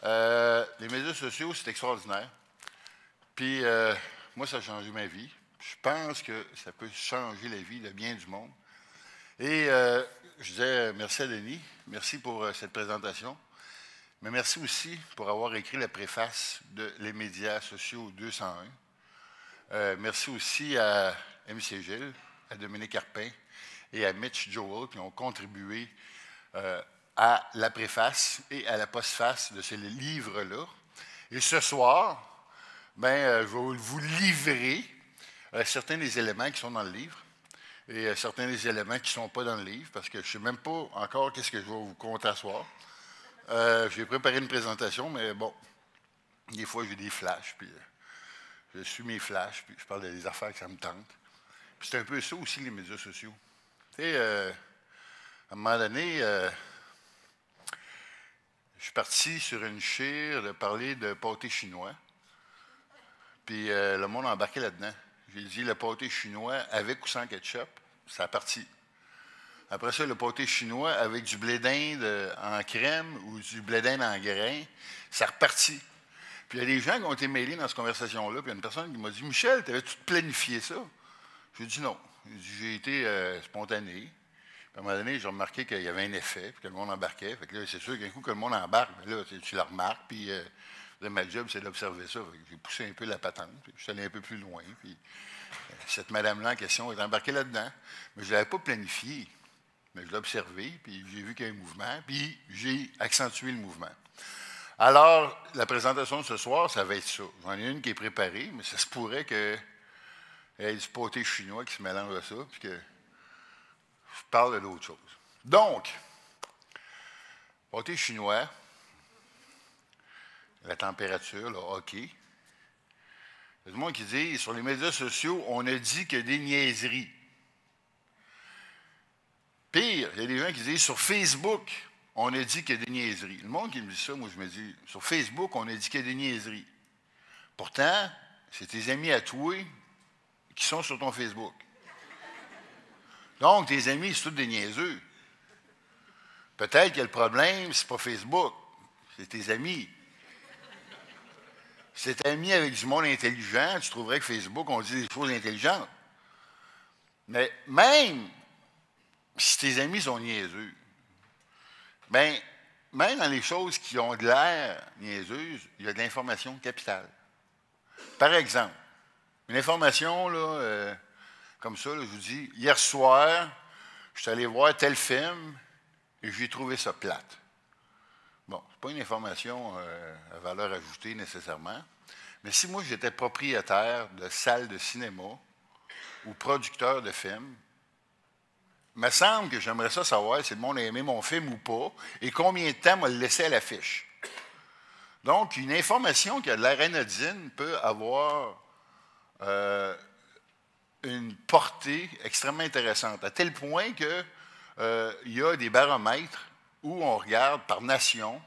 Les médias sociaux, c'est extraordinaire. Puis, moi, ça a changé ma vie. Je pense que ça peut changer la vie de bien du monde. Et je disais merci à Denis. Merci pour cette présentation. Mais merci aussi pour avoir écrit la préface de Les médias sociaux 201. Merci aussi à M.C. Gilles, à Dominique Arpin et à Mitch Joel qui ont contribué à la préface et à la postface de ces livres-là. Et ce soir, je vais vous livrer certains des éléments qui sont dans le livre et certains des éléments qui ne sont pas dans le livre, parce que je ne sais même pas encore qu'est-ce que je vais vous conter ce soir. J'ai préparé une présentation, mais bon, des fois j'ai des flashs, puis je suis mes flashs, puis je parle des affaires que ça me tente. Puis c'est un peu ça aussi, les médias sociaux. Tu sais, à un moment donné, je suis parti sur une chire de parler de pâté chinois. Puis le monde a embarqué là-dedans. J'ai dit le pâté chinois avec ou sans ketchup, ça a parti. Après ça, le pâté chinois avec du blé d'Inde en crème ou du blé d'Inde en grains, ça a reparti. Puis il y a des gens qui ont été mêlés dans cette conversation-là. Puis il y a une personne qui m'a dit « Michel, t'avais-tu planifié ça? » J'ai dit non. J'ai été spontané. Puis à un moment donné, j'ai remarqué qu'il y avait un effet, puis que le monde embarquait. Fait que là, c'est sûr qu'un coup que le monde embarque, là, tu le remarques, puis ma job, c'est d'observer ça. J'ai poussé un peu la patente, puis je suis allé un peu plus loin. Puis cette madame-là en question est embarquée là-dedans. Mais je ne l'avais pas planifié. Mais je l'ai observé, puis j'ai vu qu'il y a un mouvement, puis j'ai accentué le mouvement. Alors, la présentation de ce soir, ça va être ça. J'en ai une qui est préparée, mais ça se pourrait qu'il y ait du pâté chinois qui se mélange à ça, puis que je parle de d'autres choses. Donc, pâté chinois, la température, là, OK. Il y a du monde qui dit, sur les médias sociaux, on a dit que des niaiseries. Pire, il y a des gens qui disent, sur Facebook, on a dit qu'il y a des niaiseries. Le monde qui me dit ça, moi, je me dis, sur Facebook, on a dit qu'il y a des niaiseries. Pourtant, c'est tes amis à toi qui sont sur ton Facebook. Donc, tes amis, c'est tous des niaiseux. Peut-être que le problème, c'est pas Facebook, c'est tes amis. Si tu es ami avec du monde intelligent, tu trouverais que Facebook, on dit des choses intelligentes. Mais même si tes amis sont niaiseux, bien, même dans les choses qui ont de l'air niaiseuses, il y a de l'information capitale. Par exemple, une information, là, comme ça, là, je vous dis, hier soir, je suis allé voir tel film et j'ai trouvé ça plate. Bon, ce n'est pas une information à valeur ajoutée nécessairement, mais si moi j'étais propriétaire de salle de cinéma ou producteur de films, il me semble que j'aimerais ça savoir si le monde a aimé mon film ou pas et combien de temps m'a laissé à l'affiche. Donc, une information qui a de l'air anodine peut avoir une portée extrêmement intéressante, à tel point qu'il y a des baromètres où on regarde par nation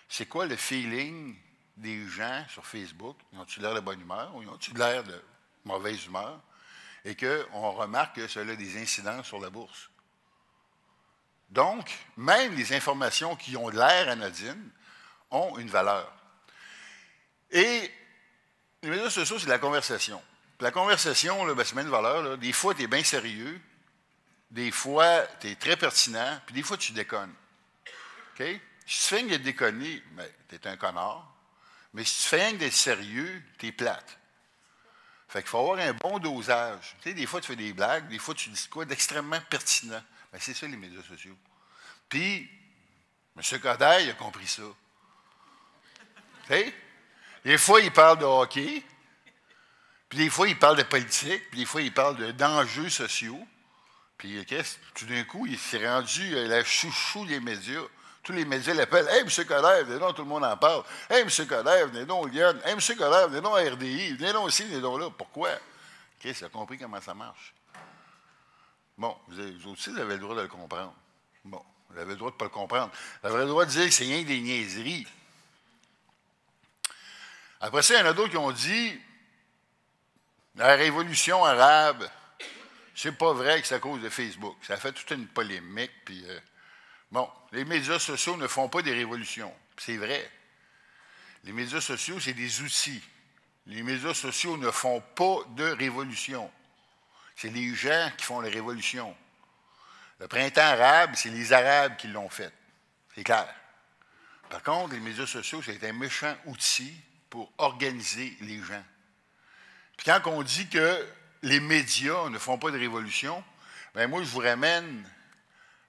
c'est quoi le feeling des gens sur Facebook. Ils ont-tu l'air de bonne humeur ou ils ont-tu l'air de mauvaise humeur? Et qu'on remarque que cela a des incidences sur la bourse. Donc, même les informations qui ont l'air anodines ont une valeur. Et les médias sociaux, c'est de la conversation. Puis la conversation, là, ben, c'est même une valeur. Là. Des fois, tu es bien sérieux. Des fois, tu es très pertinent. Puis des fois, tu déconnes. OK? Si tu fais rien que de déconner, ben, tu es un connard. Mais si tu fais rien que d'être sérieux, tu es plate. Fait qu'il faut avoir un bon dosage. Tu sais, des fois, tu fais des blagues, des fois, tu dis quoi d'extrêmement pertinent. Bien, c'est ça, les médias sociaux. Puis, M. Coderre, il a compris ça. Tu sais? Des fois, il parle de hockey, puis des fois, il parle de politique, puis des fois, il parle d'enjeux sociaux. Puis, tout d'un coup, il s'est rendu la chouchou des médias. Tous les médias l'appellent « Hey, M. Coderre, venez donc, tout le monde en parle. Hey, M. Coderre, venez donc, Lyon. Hey, M. Coderre, venez donc à RDI. Venez donc ici, venez donc là. » Pourquoi? OK, ça a compris comment ça marche. Bon, vous aussi, vous avez le droit de le comprendre. Bon, vous avez le droit de ne pas le comprendre. Vous avez le droit de dire que c'est rien que des niaiseries. Après ça, il y en a d'autres qui ont dit « La révolution arabe, c'est pas vrai que c'est à cause de Facebook. » Ça a fait toute une polémique, puis... bon, les médias sociaux ne font pas des révolutions. C'est vrai. Les médias sociaux, c'est des outils. Les médias sociaux ne font pas de révolution. C'est les gens qui font les révolutions. Le printemps arabe, c'est les Arabes qui l'ont fait. C'est clair. Par contre, les médias sociaux, c'est un méchant outil pour organiser les gens. Puis quand on dit que les médias ne font pas de révolution, bien moi, je vous ramène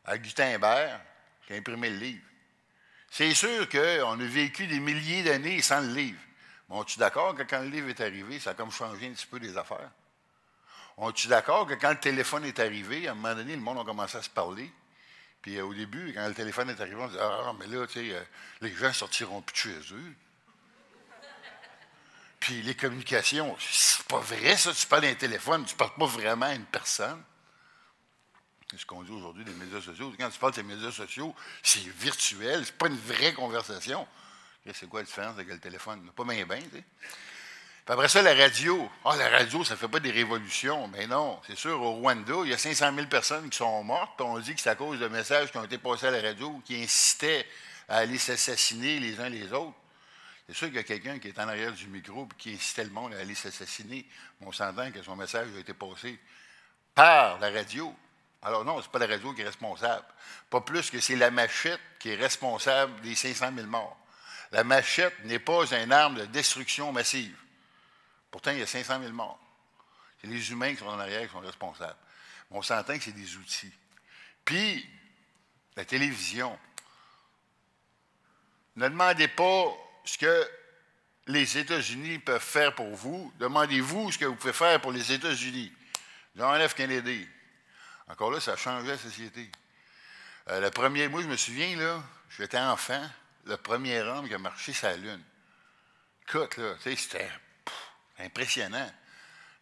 à Gutenberg qui a imprimé le livre. C'est sûr qu'on a vécu des milliers d'années sans le livre. Mais on est-tu d'accord que quand le livre est arrivé, ça a comme changé un petit peu les affaires? On est-tu d'accord que quand le téléphone est arrivé, à un moment donné, le monde a commencé à se parler? Puis au début, quand le téléphone est arrivé, on dit « Ah, mais là, tu sais, les gens ne sortiront plus de chez eux. » Puis les communications, c'est pas vrai ça, tu parles d'un téléphone, tu ne parles pas vraiment à une personne. C'est ce qu'on dit aujourd'hui des médias sociaux. Quand tu parles des médias sociaux, c'est virtuel, c'est pas une vraie conversation. C'est quoi la différence avec le téléphone? Pas bien, tu sais. Puis après ça, la radio. Ah, la radio, ça ne fait pas des révolutions. Mais non, c'est sûr, au Rwanda, il y a 500 000 personnes qui sont mortes, puis on dit que c'est à cause de messages qui ont été passés à la radio qui incitaient à aller s'assassiner les uns les autres. C'est sûr qu'il y a quelqu'un qui est en arrière du micro et qui incitait le monde à aller s'assassiner. Mais on s'entend que son message a été passé par la radio. Alors non, ce n'est pas la radio qui est responsable. Pas plus que c'est la machette qui est responsable des 500 000 morts. La machette n'est pas une arme de destruction massive. Pourtant, il y a 500 000 morts. C'est les humains qui sont en arrière qui sont responsables. Mais on s'entend que c'est des outils. Puis, la télévision. Ne demandez pas ce que les États-Unis peuvent faire pour vous. Demandez-vous ce que vous pouvez faire pour les États-Unis. John F. Kennedy. Encore là, ça a changé la société. Moi, je me souviens, là, j'étais enfant, le premier homme qui a marché sur la Lune. Écoute, là, tu sais, c'était impressionnant.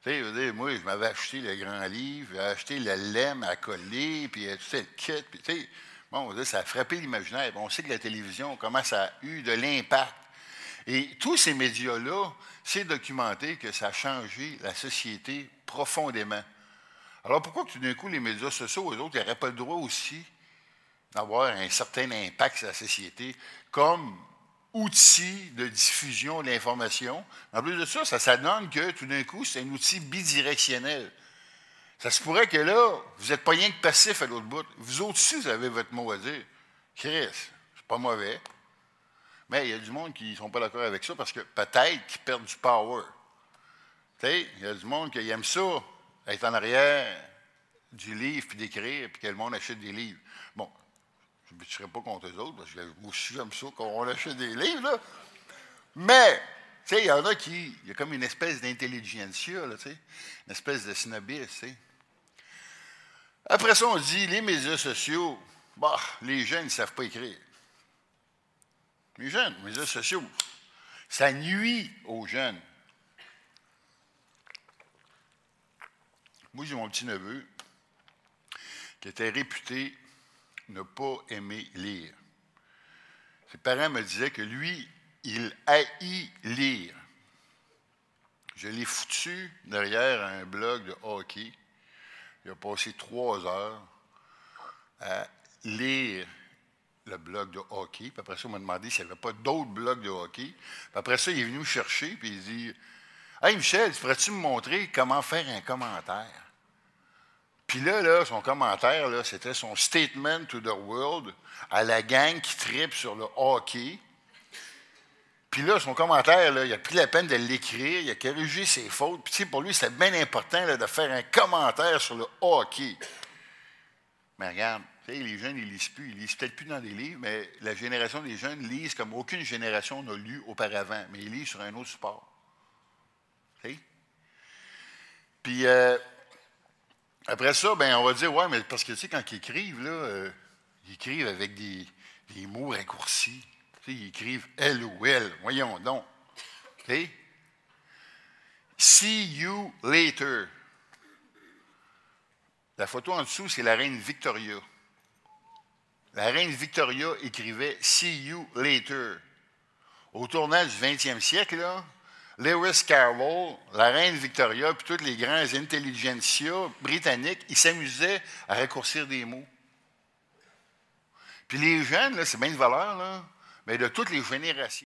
Tu sais, moi, je m'avais acheté le grand livre, j'ai acheté le lemme à coller, puis tout ça, le kit, puis tu sais, bon, ça a frappé l'imaginaire. On sait que la télévision, comment ça a eu de l'impact. Et tous ces médias-là, c'est documenté que ça a changé la société profondément. Alors pourquoi tout d'un coup, les médias sociaux, eux autres, n'auraient pas le droit aussi d'avoir un certain impact sur la société comme outil de diffusion de l'information? En plus de ça, ça donne que tout d'un coup, c'est un outil bidirectionnel. Ça se pourrait que là, vous n'êtes pas rien que passif à l'autre bout. Vous autres aussi, vous avez votre mot à dire. Chris, c'est pas mauvais. Mais il y a du monde qui ne sont pas d'accord avec ça parce que peut-être qu'ils perdent du power. Tu sais, il y a du monde qui aime ça, être en arrière du livre, puis d'écrire, puis que le monde achète des livres. Bon, je ne serais pas contre eux autres, parce que moi aussi, j'aime ça qu'on achète des livres, là. Mais, tu sais, il y en a qui, il y a comme une espèce d'intelligentsia, là, tu sais, une espèce de snobisme, tu sais. Après ça, on dit, les médias sociaux, bah, les jeunes ne savent pas écrire. Les jeunes, les médias sociaux, ça nuit aux jeunes. Moi, j'ai mon petit-neveu qui était réputé ne pas aimer lire. Ses parents me disaient que lui, il haït lire. Je l'ai foutu derrière un blog de hockey. Il a passé 3 heures à lire le blog de hockey. Puis après ça, il m'a demandé s'il n'y avait pas d'autres blogs de hockey. Puis après ça, il est venu me chercher et il dit « Hey Michel, pourrais-tu me montrer comment faire un commentaire? » Puis là, son commentaire, là, c'était son statement to the world à la gang qui tripe sur le hockey. Puis là, son commentaire, là, il a pris la peine de l'écrire, il a corrigé ses fautes. Puis pour lui, c'était bien important là, de faire un commentaire sur le hockey. Mais regarde, les jeunes, ils lisent plus. Ils lisent peut-être plus dans des livres, mais la génération des jeunes lisent comme aucune génération n'a lu auparavant. Mais ils lisent sur un autre support. T'sais? Puis après ça, ben, on va dire, ouais, mais parce que tu sais, quand ils écrivent, là, ils écrivent avec des mots raccourcis. Tu sais, ils écrivent LOL. Voyons donc. Okay? See you later. La photo en dessous, c'est la reine Victoria. La reine Victoria écrivait See you later. Au tournant du 20e siècle, là, Lewis Carroll, la reine Victoria, puis tous les grands intelligentsia britanniques, ils s'amusaient à raccourcir des mots. Puis les jeunes, là, c'est bien de valeur, là, mais de toutes les générations.